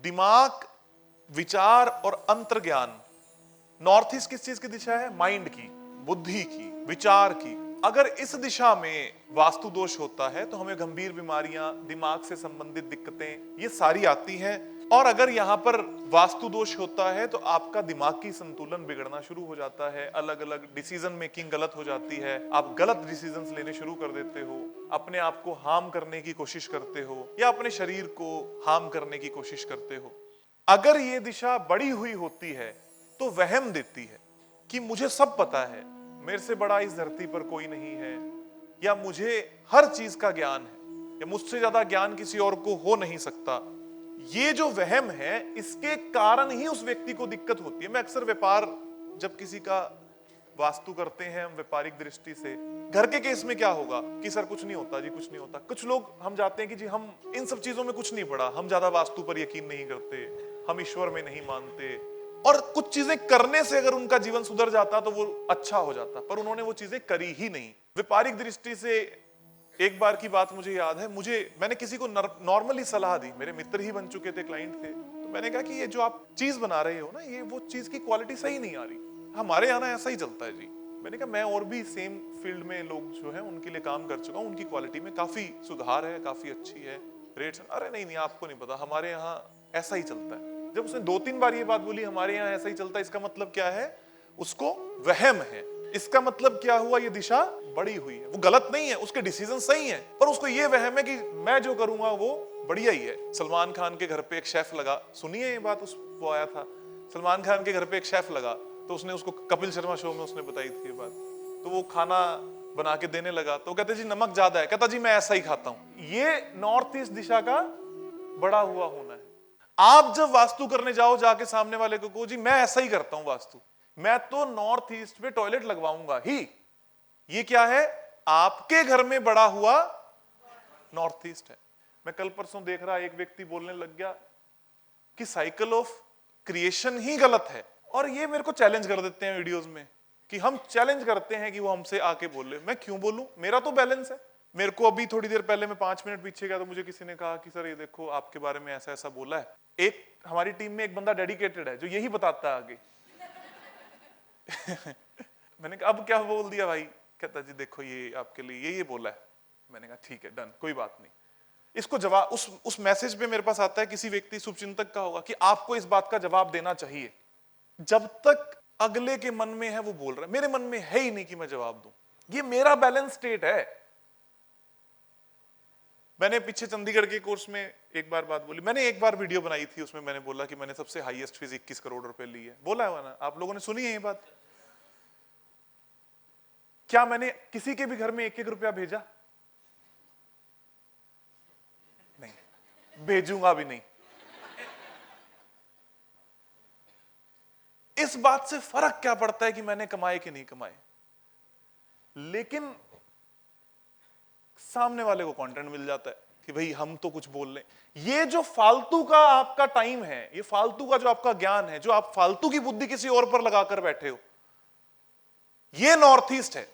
दिमाग, विचार और अंतर्ज्ञान। नॉर्थ ईस्ट किस चीज की दिशा है? माइंड की, बुद्धि की, विचार की। अगर इस दिशा में वास्तु दोष होता है तो हमें गंभीर बीमारियां, दिमाग से संबंधित दिक्कतें, ये सारी आती हैं। और अगर यहाँ पर वास्तु दोष होता है तो आपका दिमागी संतुलन बिगड़ना शुरू हो जाता है, अलग अलग डिसीजन मेकिंग गलत हो जाती है, आप गलत डिसीजंस लेने शुरू कर देते हो, अपने आप को हार्म करने की कोशिश करते हो या अपने शरीर को हार्म करने की कोशिश करते हो। अगर ये दिशा बड़ी हुई होती है तो वहम देती है कि मुझे सब पता है, मेरे से बड़ा इस धरती पर कोई नहीं है, या मुझे हर चीज का ज्ञान है, या मुझसे ज्यादा ज्ञान किसी और को हो नहीं सकता। ये जो वहम है, इसके कारण ही उस व्यक्ति को दिक्कत होती है। मैं अक्सर व्यापार जब किसी का वास्तु करते हैं हम व्यापारिक दृष्टि से, घर के केस में क्या होगा कि सर कुछ नहीं होता जी, कुछ नहीं होता। कुछ लोग हम जाते हैं कि जी हम इन सब चीजों में कुछ नहीं पड़ा, हम ज्यादा वास्तु पर यकीन नहीं करते, हम ईश्वर में नहीं मानते, और कुछ चीजें करने से अगर उनका जीवन सुधर जाता तो वो अच्छा हो जाता, पर उन्होंने वो चीजें करी ही नहीं। व्यापारिक दृष्टि से एक बार की बात मुझे याद है, मैंने किसी को नॉर्मली सलाह दी, मेरे मित्र ही बन चुके थे, क्लाइंट थे, तो मैंने कहा कि ये जो आप चीज बना रहे हो ना, ये वो चीज की क्वालिटी सही नहीं आ रही, हमारे यहाँ ऐसा ही चलता है जी। मैंने कहा मैं और भी सेम फील्ड में लोग जो है उनके लिए काम कर चुका हूँ, उनकी क्वालिटी में काफी सुधार है, काफी अच्छी है, रेट्स। अरे नहीं नहीं, आपको नहीं पता, हमारे यहाँ ऐसा ही चलता है। जब उसने 2-3 बार ये बात बोली, हमारे यहाँ ऐसा ही चलता है, इसका मतलब क्या है? उसको वहम है। इसका मतलब क्या हुआ? ये दिशा बड़ी हुई है, वो गलत नहीं है, उसके डिसीजन सही है, पर उसको ये वहम है कि मैं जो करूंगा वो बढ़िया ही है। सलमान खान के घर पे एक शेफ लगा, सुनिए ये बात, वो आया था सलमान खान के घर पे एक शेफ लगा, तो उसने उसको कपिल शर्मा शो में उसने बताई थी ये बात, तो वो खाना बना के देने लगा, तो कहते जी नमक ज्यादा है, कहता जी मैं ऐसा ही खाता हूं। ये नॉर्थ ईस्ट दिशा का बड़ा हुआ होना है। आप जब वास्तु करने जाओ, जाके सामने वाले को कहो जी मैं ऐसा ही करता हूं वास्तु, मैं तो नॉर्थ ईस्ट में टॉयलेट लगवाऊंगा ही। ये क्या है? आपके घर में बड़ा हुआ नॉर्थ ईस्ट है। मैं कल परसों देख रहा, एक व्यक्ति बोलने लग गया कि साइकिल ऑफ क्रिएशन ही गलत है, और ये मेरे को चैलेंज कर देते हैं वीडियोस में कि हम चैलेंज करते हैं कि वो हमसे आके बोले। मैं क्यों बोलूं, मेरा तो बैलेंस है। मेरे को अभी थोड़ी देर पहले, मैं 5 मिनट पीछे गया तो मुझे किसी ने कहा कि सर ये देखो आपके बारे में ऐसा ऐसा बोला है। एक हमारी टीम में एक बंदा डेडिकेटेड है जो यही बताता है आगे। मैंने कहा अब क्या बोल दिया भाई? कहता जी देखो ये आपके लिए ये बोला है। मैंने कहा ठीक है, डन, कोई बात नहीं। इसको जवाब उस मैसेज पे मेरे पास आता है, किसी व्यक्ति शुभचिंतक का होगा, कि आपको इस बात का जवाब देना चाहिए। जब तक अगले के मन में है वो बोल रहा है, मेरे मन में है ही नहीं कि मैं जवाब दूं। ये मेरा बैलेंस स्टेट है। मैंने पीछे चंडीगढ़ के कोर्स में एक बार बात बोली, मैंने एक बार वीडियो बनाई थी, उसमें मैंने बोला कि मैंने सबसे हाईएस्ट फीस 21 करोड़ रुपए ली है। बोला है ना, आप लोगों ने सुनी है ये बात? क्या मैंने किसी के भी घर में 1-1 रुपया भेजा? नहीं, भेजूंगा भी नहीं। इस बात से फर्क क्या पड़ता है कि मैंने कमाए कि नहीं कमाए, लेकिन सामने वाले को कंटेंट मिल जाता है कि भाई हम तो कुछ बोल रहे। ये जो फालतू का आपका टाइम है, ये फालतू का जो आपका ज्ञान है, जो आप फालतू की बुद्धि किसी और पर लगाकर बैठे हो, ये नॉर्थ ईस्ट है।